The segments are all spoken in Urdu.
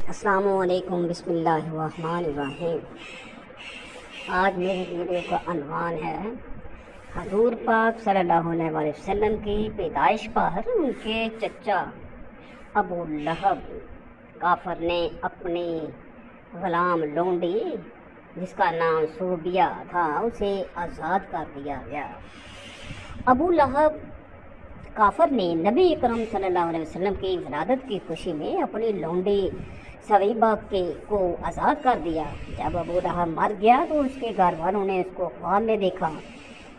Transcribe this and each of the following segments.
السلام علیکم، بسم اللہ الرحمن الرحیم۔ آج میری ویڈیو کا عنوان ہے حضور پاک صلی اللہ علیہ وسلم کی پیدائش پر ان کے چچا ابو لہب کافر نے اپنی غلام لونڈی جس کا نام صوبیہ تھا اسے آزاد کر دیا گیا۔ ابو لہب کافر نے نبی اکرم صلی اللہ علیہ وسلم کی ولادت کی خوشی میں اپنی لونڈی سویبہ کو آزاد کر دیا۔ جب ابو لہب مر گیا تو اس کے گھر والوں نے اس کو خواب میں دیکھا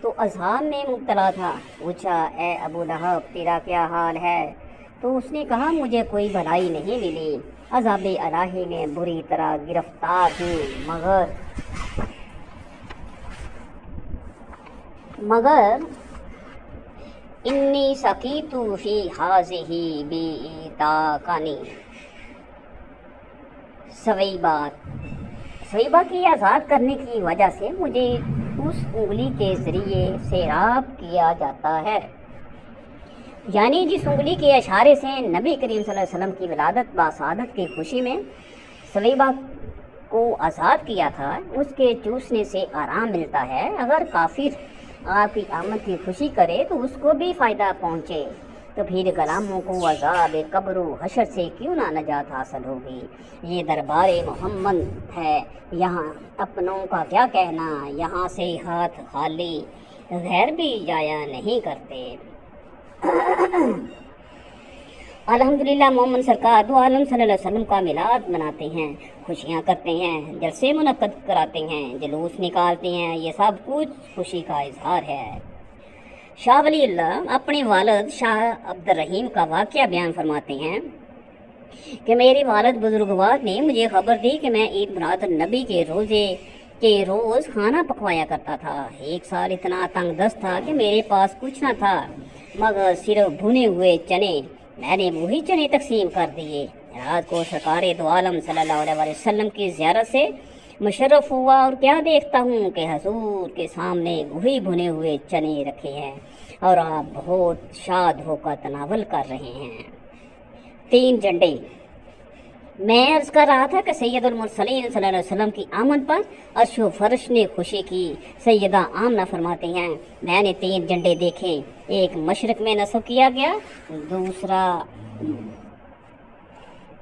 تو عذاب میں مبتلا تھا۔ پوچھا، اے ابو لہب تیرا کیا حال ہے؟ تو اس نے کہا، مجھے کوئی بھلائی نہیں ملی، عذاب الہی میں بری طرح گرفتار ہوں، مگر انی سقیت فی ہذہ بِإِتَاقَنِ سویبہ کی آزاد کرنے کی وجہ سے مجھے اس انگلی کے ذریعے سیراب کیا جاتا ہے، یعنی جس انگلی کے اشارے سے نبی کریم صلی اللہ علیہ وسلم کی ولادت باسعادت کی خوشی میں سویبہ کو آزاد کیا تھا، اس کے چوسنے سے آرام ملتا ہے۔ اگر کافر آپ کی آمد کی خوشی کرے تو اس کو بھی فائدہ پہنچے، تو پھر غلاموں کو عذاب قبر و حشر سے کیوں نہ نجات حاصل ہوگی؟ یہ دربار محمد ہے، یہاں اپنوں کا کیا کہنا، یہاں سے ہاتھ خالی غیر بھی جایا نہیں کرتے۔ الحمدللہ محمد سرکار دو عالم صلی اللہ علیہ وسلم کا میلاد مناتے ہیں، خوشیاں کرتے ہیں، جلسے منعقد کراتے ہیں، جلوس نکالتے ہیں، یہ سب کچھ خوشی کا اظہار ہے۔ شاہ ولی اللہ اپنے والد شاہ عبد الرحیم کا واقعہ بیان فرماتے ہیں کہ میرے والد بزرگوار نے مجھے خبر دی کہ میں عید میلاد النبی کے روز کھانا پکوایا کرتا تھا۔ ایک سال اتنا تنگ دست تھا کہ میرے پاس کچھ نہ تھا مگر صرف بھنے ہوئے چنے۔ میں نے وہی چنے تقسیم کر دیے۔ رات کو سرکار دو عالم صلی اللہ علیہ وسلم کی زیارت سے مشرف ہوا اور کیا دیکھتا ہوں کہ حضور کے سامنے وہی بھنے ہوئے چنے رکھے ہیں اور آپ بہت شاد ہو کر تناول کر رہے ہیں۔ 3 جھنڈے۔ میں عرض کر رہا تھا کہ سید المرسلین صلی اللہ علیہ وسلم کی آمد پر عرش و فرش نے خوشی کی۔ سیدہ آمنہ فرماتے ہیں، میں نے 3 جھنڈے دیکھے، ایک مشرق میں نصب کیا گیا، دوسرا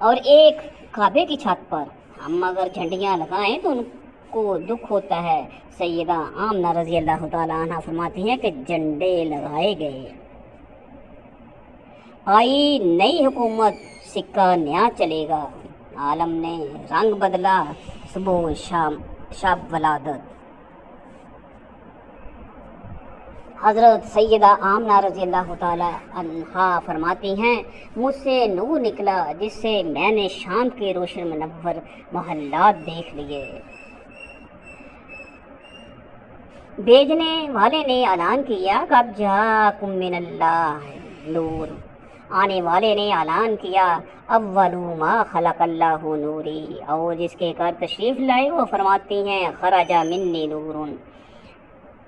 اور ایک کعبے کی چھت پر۔ ہم اگر جھنڈیاں لگائیں تو ان کو دکھ ہوتا ہے۔ سیدہ آمنہ رضی اللہ تعالیٰ عنہ فرماتی ہیں کہ جھنڈے لگائے گئے، آئی نئی حکومت، سکہ نیا چلے گا، عالم نے رنگ بدلا، صبح و شب ولادت۔ حضرت سیدہ آمنہ رضی اللہ تعالیٰ عنہا فرماتی ہیں، مجھ سے نور نکلا جس سے میں نے شام کے روشن منور محلات دیکھ لیے۔ بھیجنے والے نے اعلان کیا کہ اب جاءکم من اللہ نور، آنے والے نے اعلان کیا اول ما خلق اللہ نوری، اور جس کے گھر تشریف لائے وہ فرماتی ہیں خرج منی نور۔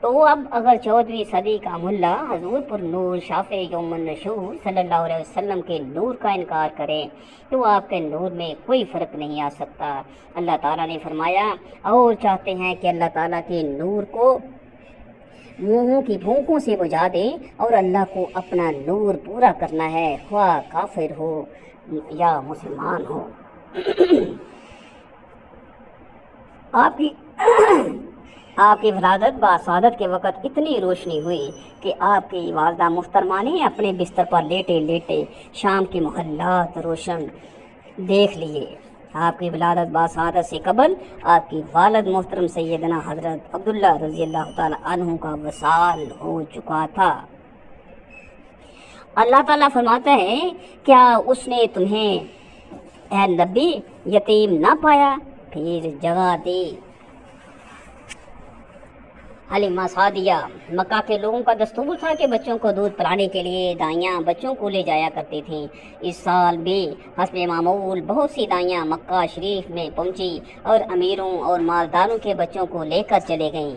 تو اب اگر 14ویں صدی کا ملا حضور پر نور شافع یوم النشور صلی اللہ علیہ وسلم کے نور کا انکار کرے تو آپ کے نور میں کوئی فرق نہیں آ سکتا۔ اللہ تعالیٰ نے فرمایا، اور چاہتے ہیں کہ اللہ تعالیٰ کے نور کو منہوں کی بھوکوں سے بجھا دیں، اور اللہ کو اپنا نور پورا کرنا ہے، خواہ کافر ہو یا مسلمان ہو۔ آپ کی ولادت باسعادت کے وقت اتنی روشنی ہوئی کہ آپ کی والدہ محترمہ نے اپنے بستر پر لیٹے لیٹے شام کے محلات روشن دیکھ لیے۔ آپ کی ولادت باسعادت سے قبل آپ کی والد محترم سیدنا حضرت عبداللہ رضی اللہ تعالیٰ عنہ کا وصال ہو چکا تھا۔ اللہ تعالیٰ فرماتا ہے، کیا اس نے تمہیں اے نبی یتیم نہ پایا پھر جگہ دی؟ حلیمہ سعدیہ۔ مکہ کے لوگوں کا دستور تھا کہ بچوں کو دودھ پلانے کے لیے دائیاں بچوں کو لے جایا کرتی تھیں۔ اس سال بھی حسب معمول بہت سی دائیاں مکہ شریف میں پہنچی اور امیروں اور مالداروں کے بچوں کو لے کر چلے گئیں۔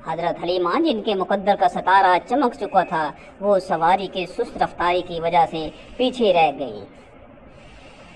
حضرت حلیمہ جن کے مقدر کا ستارہ چمک چکا تھا وہ سواری کے سست رفتاری کی وجہ سے پیچھے رہ گئیں۔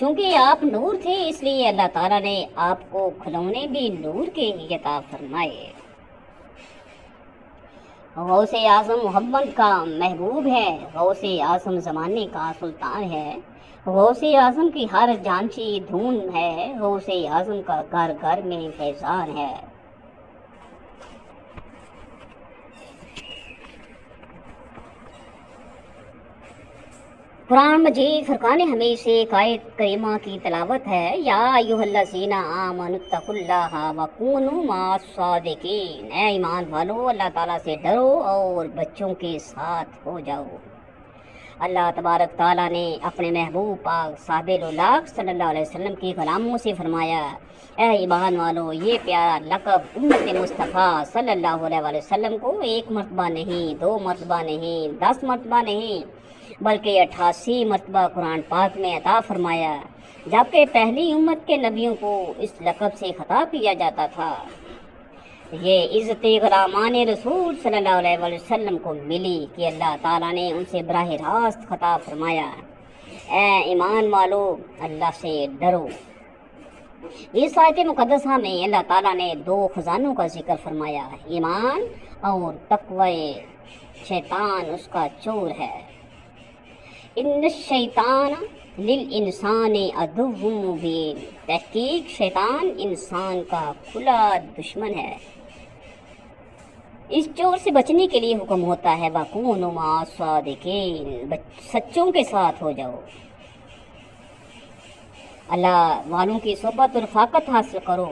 چونکہ آپ نور تھے اس لیے اللہ تعالیٰ نے آپ کو کھلونے بھی نور کے ہی عطا فرمائے۔ غوث اعظم محمد کا محبوب ہے، غوث اعظم زمانے کا سلطان ہے، غوث اعظم کی ہر جانچی دھون ہے، غوث اعظم کا گھر گھر میں فیضان ہے۔ قرآن مجید فرقان حمید سے ایک آیت کریمہ کی تلاوت ہے۔ یا ایھا الذین آمنوا اتقوا اللہ وکونوا مع الصادقین، اے ایمان والو اللہ تعالیٰ سے ڈرو اور بچوں کے ساتھ ہو جاؤ۔ اللہ تبارک تعالیٰ نے اپنے محبوب پاک صاحب الاولاق صلی اللہ علیہ وسلم کی غلاموں سے فرمایا، اے ایمان والو یہ پیارا لقب امت مصطفیٰ صلی اللہ علیہ وسلم کو ایک مرتبہ نہیں، 2 مرتبہ نہیں، 10 مرتبہ نہیں، بلکہ 88 مرتبہ قرآن پاک میں عطا فرمایا، جبکہ پہلی امت کے نبیوں کو اس لقب سے خطاب کیا جاتا تھا۔ یہ عزت غلامان رسول صلی اللہ علیہ وسلم کو ملی کہ اللہ تعالیٰ نے ان سے براہ راست خطاب فرمایا، اے ایمان والو اللہ سے ڈرو۔ اس آیت مقدسہ میں اللہ تعالیٰ نے 2 خزانوں کا ذکر فرمایا، ایمان اور تقوی۔ شیطان اس کا چور ہے۔ ان الشیطان للانسان عدو مبین، تحقیق شیطان انسان کا کھلا دشمن ہے۔ اس چور سے بچنے کے لیے حکم ہوتا ہے وَكُونُوا مَعَ الصَّادِقِينَ، سچوں کے ساتھ ہو جاؤ۔ اللہ والوں کی صحبت اور رفاقت حاصل کرو،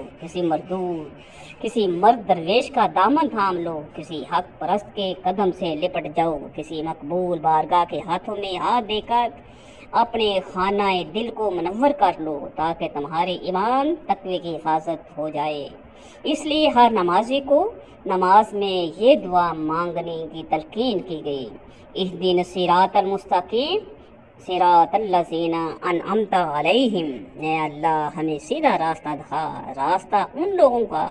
کسی مرد درویش کا دامن تھام لو، کسی حق پرست کے قدم سے لپٹ جاؤ، کسی مقبول بارگاہ کے ہاتھوں میں ہاتھ دے کر اپنے خانہ دل کو منور کر لو تاکہ تمہارے ایمان تقوی کی حفاظت ہو جائے۔ اس لیے ہر نمازی کو نماز میں یہ دعا مانگنے کی تلقین کی گئی، اہدنا الصراط المستقیم صراط الذین انعمت علیہم، اے اللہ ہمیں سیدھا راستہ دکھا، راستہ ان لوگوں کا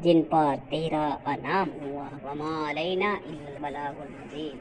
جن پر تیرا انعام ہوا، وما علینا الا البلاغ المبین۔